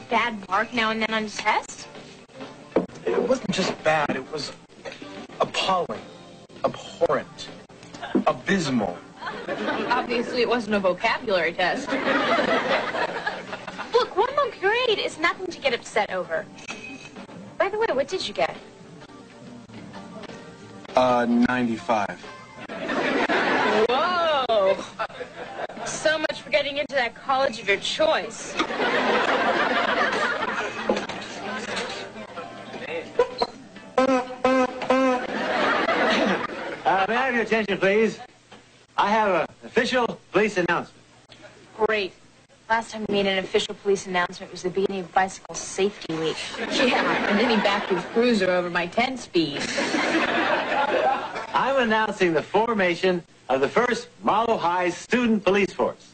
bad mark now and then on a test? It wasn't just bad, it was appalling, abhorrent, abysmal. Obviously, it wasn't a vocabulary test. Look, one more grade is nothing to get upset over. By the way, what did you get? 95. Whoa! So much for getting into that college of your choice. May I have your attention, please? I have an official police announcement. Great. Last time we made an official police announcement was the beginning of Bicycle Safety Week. Yeah, and then he backed his cruiser over my 10-speed. I'm announcing the formation of the first Marlowe High student police force.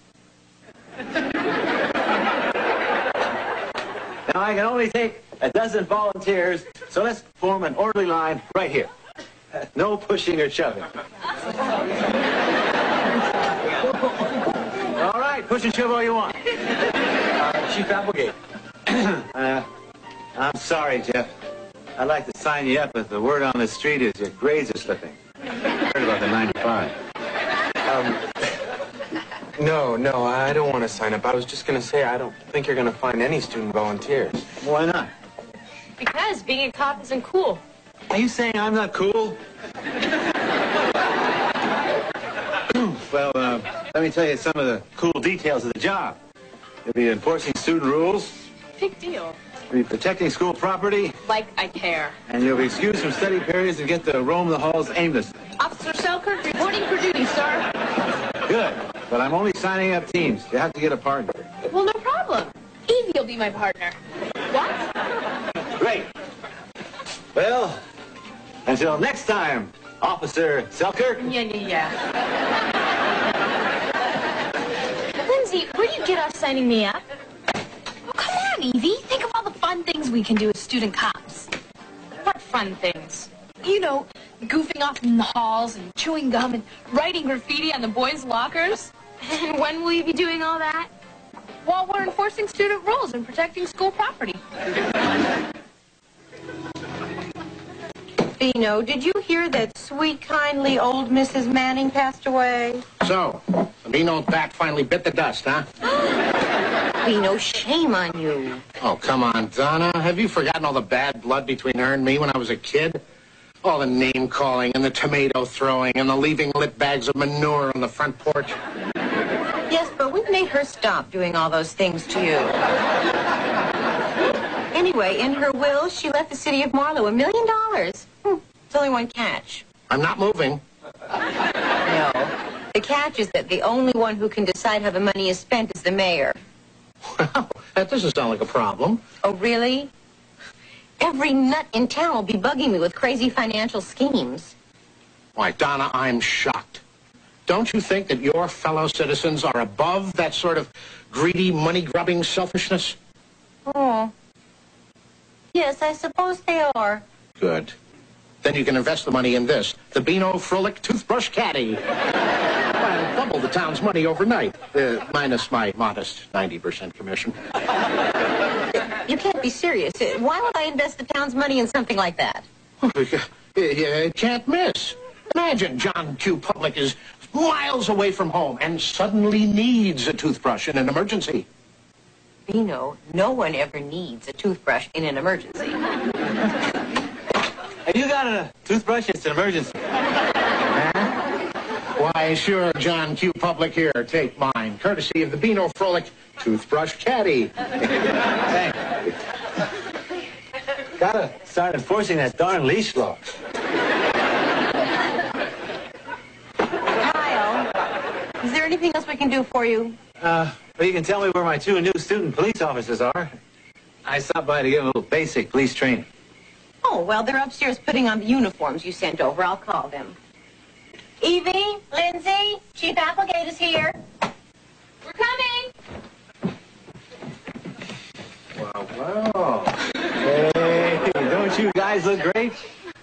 Now, I can only take a dozen volunteers, so let's form an orderly line right here. No pushing or shoving. All right, push and shove all you want. Chief Applegate. I'm sorry, Jeff. I'd like to sign you up, but the word on the street is your grades are slipping. Heard about the 95. No, I don't want to sign up. I was just going to say I don't think you're going to find any student volunteers. Why not? Because being a cop isn't cool. Are you saying I'm not cool? Well, let me tell you some of the cool details of the job. You'll be enforcing student rules. Big deal. You'll be protecting school property. Like I care. And you'll be excused from study periods and get to roam the halls aimlessly. Officer Selkirk, reporting for duty, sir. Good. But I'm only signing up teams. You have to get a partner. Well, no problem. Evie will be my partner. What? Great. Well, until next time, Officer Selkirk. Yeah. Lindsay, where do you get off signing me up? Oh, come on, Evie. Think of all the fun things we can do as student cops. What fun things? You know, goofing off in the halls and chewing gum and writing graffiti on the boys' lockers. And when will you be doing all that? While we're enforcing student rules and protecting school property. Bino, did you hear that sweet, kindly old Mrs. Manning passed away? So, the Bino's bat finally bit the dust, huh? Bino, shame on you. Oh, come on, Donna. Have you forgotten all the bad blood between her and me when I was a kid? All the name-calling and the tomato-throwing and the leaving lit bags of manure on the front porch. Yes, but we made her stop doing all those things to you. Anyway, in her will, she left the city of Marlowe $1 million. It's only one catch. I'm not moving. No. The catch is that the only one who can decide how the money is spent is the mayor. Well, that doesn't sound like a problem. Oh, really? Every nut in town will be bugging me with crazy financial schemes. Why, Donna, I'm shocked. Don't you think that your fellow citizens are above that sort of greedy, money-grubbing selfishness? Oh. Yes, I suppose they are. Good. Then you can invest the money in this, the Beano Frolic Toothbrush Caddy. I'll double the town's money overnight, minus my modest 90% commission. You can't be serious. Why would I invest the town's money in something like that? You can't miss. Imagine John Q. Public is miles away from home and suddenly needs a toothbrush in an emergency. Bino, no one ever needs a toothbrush in an emergency. Have you got a toothbrush? It's an emergency. Why, sure, John Q. Public here. Take mine, courtesy of the Beano Frolic Toothbrush Caddy. Thanks. Gotta start enforcing that darn leash law. Kyle, is there anything else we can do for you? Well, you can tell me where my 2 new student police officers are. I stopped by to give a little basic police training. Oh, well, they're upstairs putting on the uniforms you sent over. I'll call them. Evie, Lindsay, Chief Applegate is here. We're coming! Wow. Hey, don't you guys look great?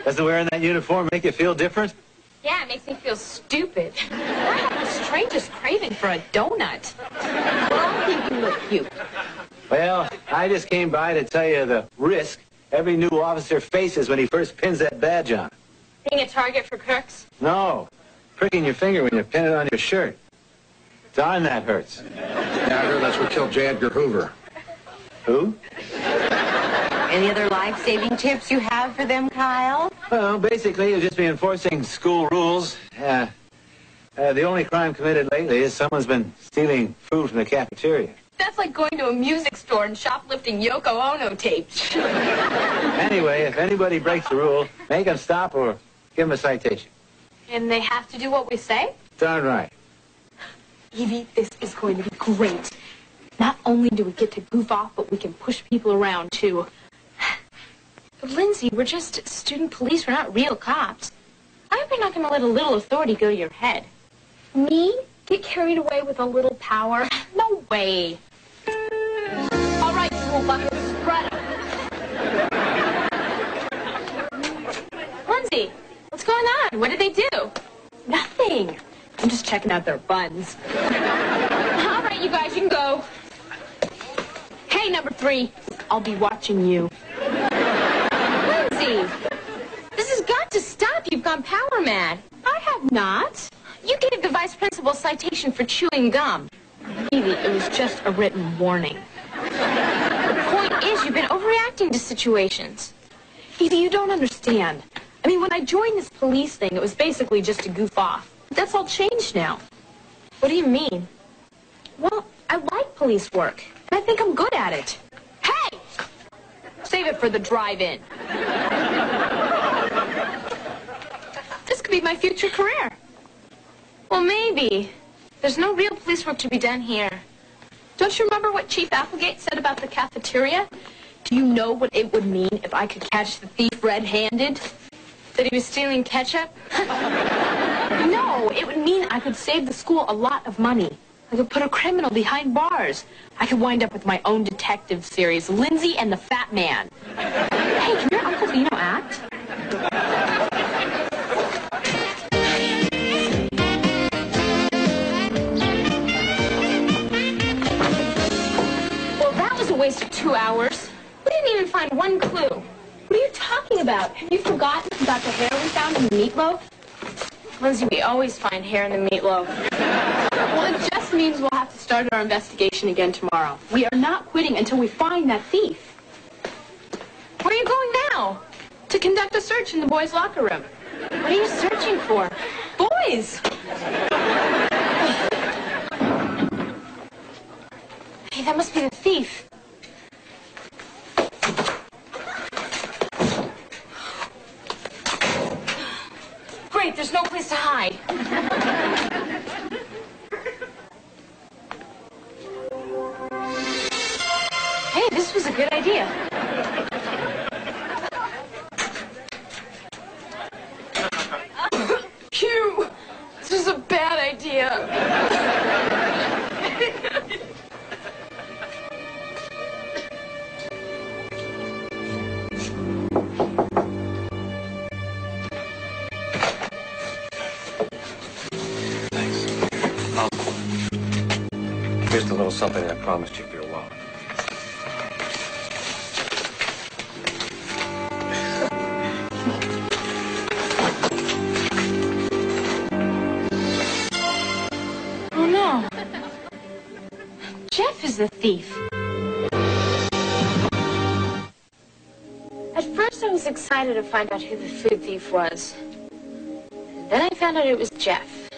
Doesn't wearing that uniform make you feel different? Yeah, it makes me feel stupid. I have the strangest craving for a donut. Well, I think you look cute. Well, I just came by to tell you the risk every new officer faces when he first pins that badge on. Being a target for crooks? No, pricking your finger when you pin it on your shirt. Darn, that hurts. Yeah, I heard that's what killed J. Edgar Hoover. Who? Any other life-saving tips you have for them, Kyle? Well, basically, you'll just be enforcing school rules. The only crime committed lately is someone's been stealing food from the cafeteria. That's like going to a music store and shoplifting Yoko Ono tapes. Anyway, if anybody breaks the rule, make them stop or give them a citation. And they have to do what we say? Darn right. Evie, this is going to be great. Not only do we get to goof off, but we can push people around, too. Lindsay, we're just student police. We're not real cops. I hope you're not going to let a little authority go to your head. Me? Get carried away with a little power? No way. All right, school buckets, spread 'em. Lindsay, what's going on? What did they do? Nothing. I'm just checking out their buns. All right, you guys, you can go. Hey, number 3, I'll be watching you. Lindsay, this has got to stop. You've gone power mad. I have not. You gave the vice principal a citation for chewing gum. Evie, it was just a written warning. The point is, you've been overreacting to situations. Evie, you don't understand. I mean, when I joined this police thing, it was basically just to goof off. But that's all changed now. What do you mean? Well, I like police work, and I think I'm good at it. Hey! Save it for the drive-in. This could be my future career. Well, maybe. There's no real police work to be done here. Don't you remember what Chief Applegate said about the cafeteria? Do you know what it would mean if I could catch the thief red-handed? That he was stealing ketchup? No, it would mean I could save the school a lot of money. I could put a criminal behind bars. I could wind up with my own detective series, Lindsay and the Fat Man. Hey, can your Uncle Vino act? Well, that was a waste of 2 hours. We didn't even find one clue. What are you talking about? Have you forgotten about the hair we found in the meatloaf? Lindsay, we always find hair in the meatloaf. Well, it just means we'll have to start our investigation again tomorrow. We are not quitting until we find that thief. Where are you going now? To conduct a search in the boys' locker room. What are you searching for? Boys! Hey, that must be the thief. Great, there's no place to hide. Hey, this was a good idea. Phew! This was a bad idea. Here's the little something I promised you for your wallet. Oh, no. Jeff is the thief. At first, I was excited to find out who the food thief was. And then I found out it was Jeff.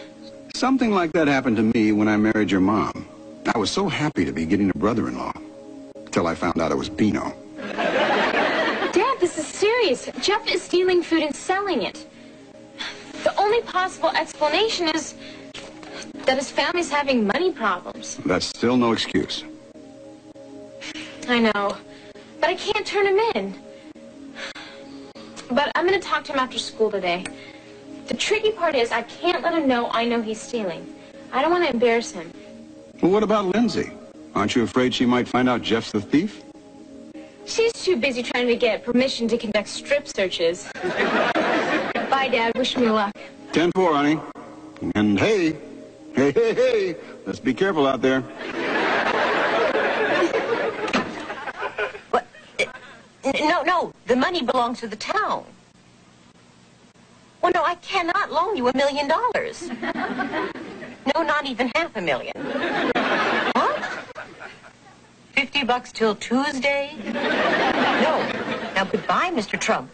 Something like that happened to me when I married your mom. I was so happy to be getting a brother-in-law, till I found out it was Bino. Dad, this is serious. Jeff is stealing food and selling it. The only possible explanation is that his family's having money problems. That's still no excuse. I know, but I can't turn him in. But I'm going to talk to him after school today. The tricky part is I can't let him know I know he's stealing. I don't want to embarrass him. Well, what about Lindsay? Aren't you afraid she might find out Jeff's the thief? She's too busy trying to get permission to conduct strip searches. Bye, Dad. Wish me luck. 10-4, honey. And hey, hey, let's be careful out there. No, the money belongs to the town. Well, no, I cannot loan you $1 million. No, not even $500,000. What? $50 till Tuesday? No. Now, goodbye, Mr. Trump.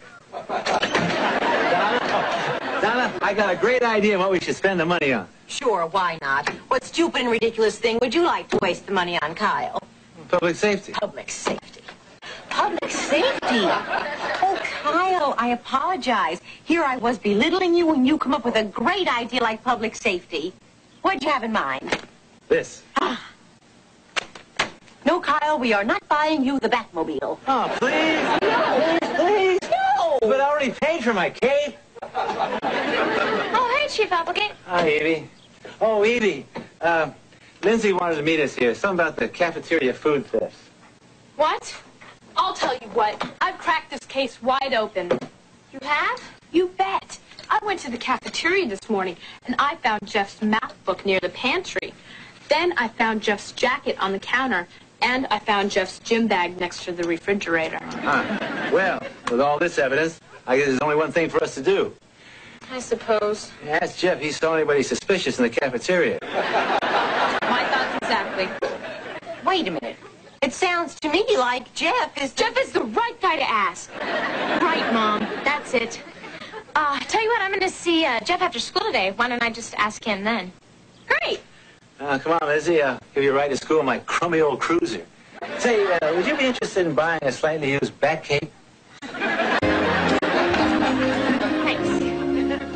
Donna, I got a great idea what we should spend the money on. Sure, why not? What stupid and ridiculous thing would you like to waste the money on, Kyle? Public safety. Public safety. Public safety? Oh, Kyle, I apologize. Here I was belittling you and you come up with a great idea like public safety. What'd you have in mind? This. No, Kyle, we are not buying you the Batmobile. Oh, please. No. Please. No. But I already paid for my cape. Oh, hey, Chief Applegate. Hi, Evie. Oh, Evie. Lindsay wanted to meet us here. Something about the cafeteria food theft. What? I'll tell you what. I've cracked this case wide open. You have? You bet. I went to the cafeteria this morning, and I found Jeff's math book near the pantry. Then I found Jeff's jacket on the counter, and I found Jeff's gym bag next to the refrigerator. Well, with all this evidence, I guess there's only one thing for us to do. I suppose. Ask Jeff if he saw anybody suspicious in the cafeteria. My thoughts exactly. Wait a minute. It sounds to me like Jeff is the right guy to ask. Right, Mom. That's it. Tell you what, I'm going to see Jeff after school today. Why don't I just ask him then? Great. Come on, Lizzie. I'll give you a ride to school in my crummy old cruiser. Say, would you be interested in buying a slightly used bat cape? Thanks.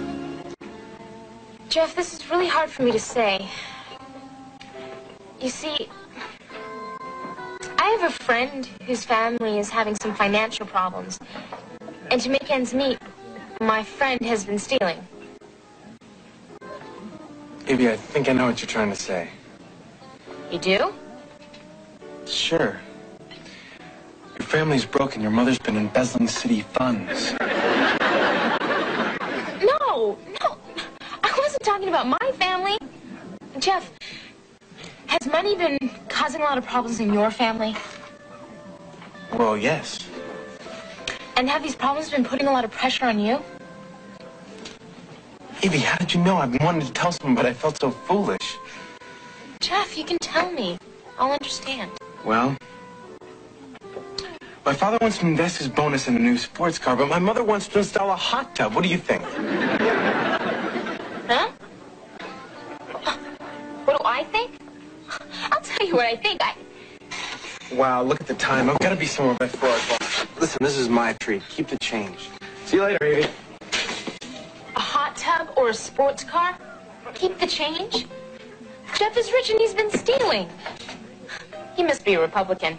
Jeff, this is really hard for me to say. You see, I have a friend whose family is having some financial problems. And to make ends meet, my friend has been stealing. Evie, I think I know what you're trying to say. You do? Sure. Your family's broken. Your mother's been embezzling city funds. No. I wasn't talking about my family. Jeff, has money been causing a lot of problems in your family? Well, yes. And have these problems been putting a lot of pressure on you? Evie, how did you know? I've been wanting to tell someone, but I felt so foolish. Jeff, you can tell me. I'll understand. Well, my father wants to invest his bonus in a new sports car, but my mother wants to install a hot tub. What do you think? Huh? What do I think? I'll tell you what I think. Wow, look at the time. I've got to be somewhere by 4 o'clock. Listen, this is my treat. Keep the change. See you later, Evie. A hot tub or a sports car? Keep the change? Jeff is rich and he's been stealing. He must be a Republican.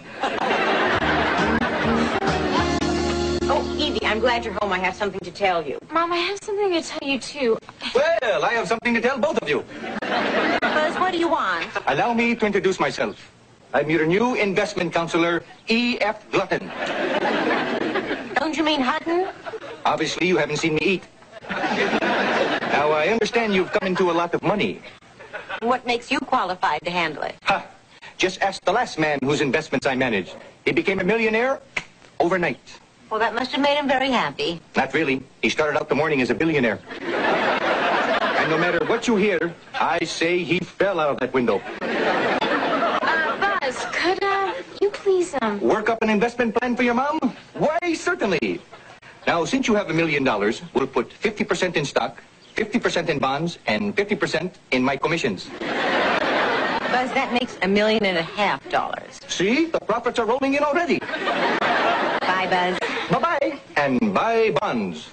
Oh, Evie, I'm glad you're home. I have something to tell you. Mom, I have something to tell you, too. Well, I have something to tell both of you. Buzz, what do you want? Allow me to introduce myself. I'm your new investment counselor, E.F. Glutton. Don't you mean Hutton? Obviously, you haven't seen me eat. Now, I understand you've come into a lot of money. What makes you qualified to handle it? Ha! Just ask the last man whose investments I managed. He became a millionaire overnight. Well, that must have made him very happy. Not really. He started out the morning as a billionaire. And no matter what you hear, I say he fell out of that window. Buzz, could, you please, Work up an investment plan for your mom? Why, certainly. Now, since you have $1 million, we'll put 50% in stock, 50% in bonds, and 50% in my commissions. Buzz, that makes $1.5 million. See? The profits are rolling in already. Bye, Buzz. Bye-bye. And buy bonds.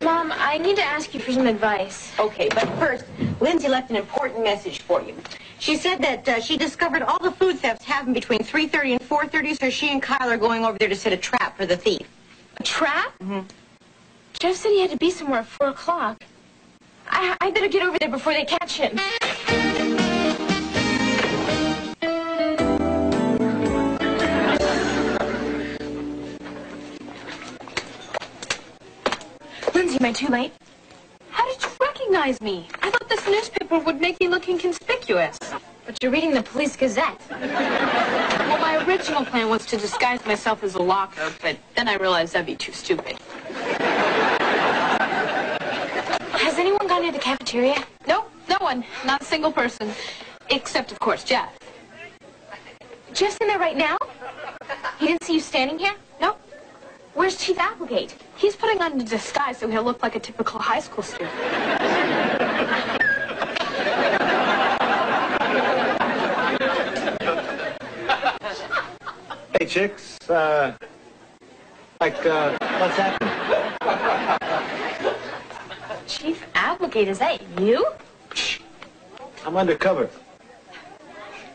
Mom, I need to ask you for some advice. Okay, but first, Lindsay left an important message for you. She said that she discovered all the food thefts happen between 3:30 and 4:30, so she and Kyle are going over there to set a trap for the thief. A trap? Mm-hmm. Jeff said he had to be somewhere at 4 o'clock. I better get over there before they catch him. Lindsay, am I too late? How did you recognize me? I thought this newspaper would make me look inconspicuous. But you're reading the Police Gazette. Well, my original plan was to disguise myself as a locker, but then I realized that'd be too stupid. Has anyone gone near the cafeteria? Nope, no one. Not a single person. Except, of course, Jeff. Jeff's in there right now? He didn't see you standing here? Nope. Where's Chief Applegate? He's putting on a disguise so he'll look like a typical high school student. Hey, chicks, what's happening? Chief Applegate, is that you? I'm undercover.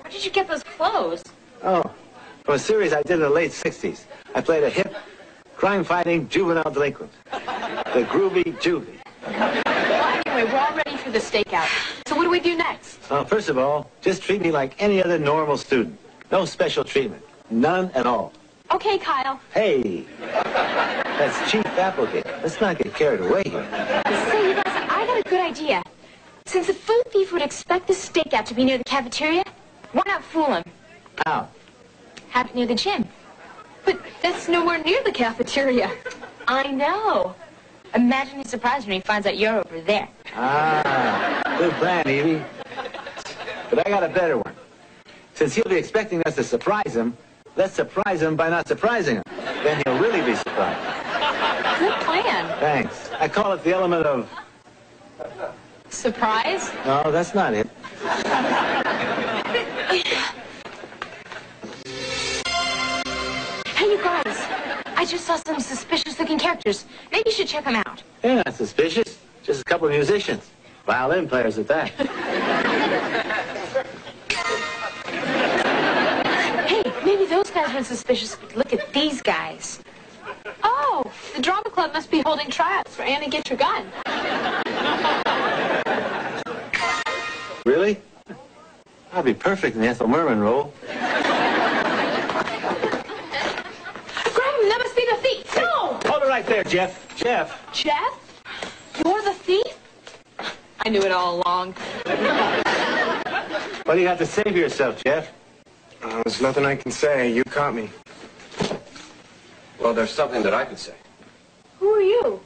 Where did you get those clothes? Oh, from a series I did in the late 60s. I played a hip, crime-fighting juvenile delinquent. The groovy juvie. Well, anyway, we're all ready for the stakeout. So what do we do next? First of all, just treat me like any other normal student. No special treatment. None at all. Okay, Kyle. Hey, that's Chief Applegate. Let's not get carried away here. Say, you guys, I got a good idea. Since a food thief would expect the stakeout to be near the cafeteria, why not fool him? How? Have it near the gym. But that's nowhere near the cafeteria. I know. Imagine he's surprised when he finds out you're over there. Good plan, Evie. But I got a better one. Since he'll be expecting us to surprise him, let's surprise him by not surprising him. Then he'll really be surprised. Good plan. Thanks. I call it the element of... Surprise? No, that's not it. Hey, you guys. I just saw some suspicious-looking characters. Maybe you should check them out. They're not suspicious. Just a couple of musicians. Violin players at that. Hey, maybe those guys weren't suspicious, but look at these guys. Oh, the drama club must be holding tryouts for Annie Get Your Gun. Really? I'll be perfect in the Ethel Merman role. Grab him, that must be the thief. No! Hold it right there, Jeff. Jeff. Jeff? You're the thief? I knew it all along. What do you have to say for yourself, Jeff? There's nothing I can say. You caught me. Well, there's something that I could say. Who are you?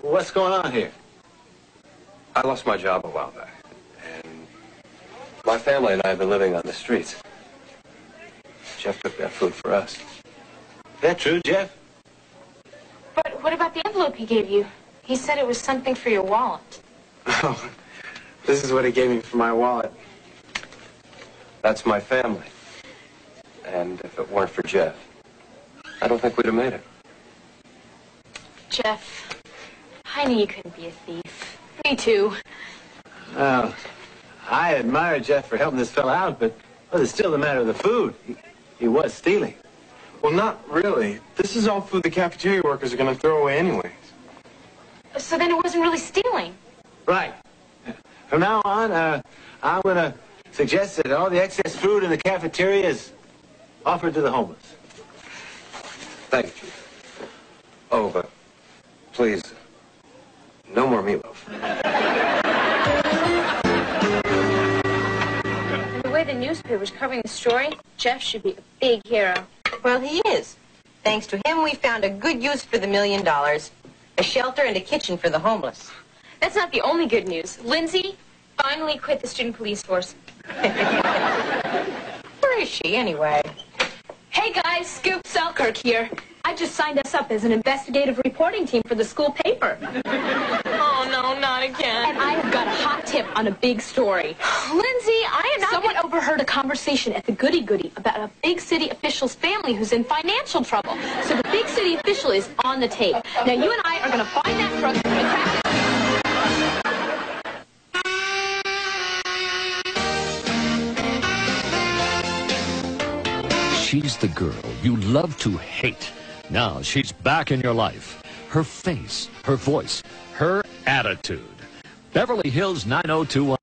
What's going on here? I lost my job a while back. And my family and I have been living on the streets. Jeff took that food for us. Is that true, Jeff? But what about the envelope he gave you? He said it was something for your wallet. Oh, this is what he gave me for my wallet. That's my family. And if it weren't for Jeff, I don't think we'd have made it. Jeff, I knew you couldn't be a thief. Me too. Well, I admire Jeff for helping this fella out, but it's still the matter of the food. He was stealing. Well, not really. This is all food the cafeteria workers are going to throw away anyways. So then it wasn't really stealing. Right. From now on, I'm going to suggest that all the excess food in the cafeteria is offered to the homeless. Thank you, Chief. Oh, but please, no more meatloaf. And the way the newspaper's covering the story, Jeff should be a big hero. Well, he is. Thanks to him, we found a good use for the $1 million. A shelter and a kitchen for the homeless. That's not the only good news. Lindsay finally quit the student police force. Where is she, anyway? Hey guys, Scoop Selkirk here. I just signed us up as an investigative reporting team for the school paper. Oh, no, not again. And I have got a hot tip on a big story. Lindsay, I am not... Someone overheard a conversation at the Goody Goody about a big city official's family who's in financial trouble. So the big city official is on the tape. Now you and I are going to find that crook and crack it. She's the girl you love to hate. Now she's back in your life. Her face, her voice, her attitude. Beverly Hills 90210.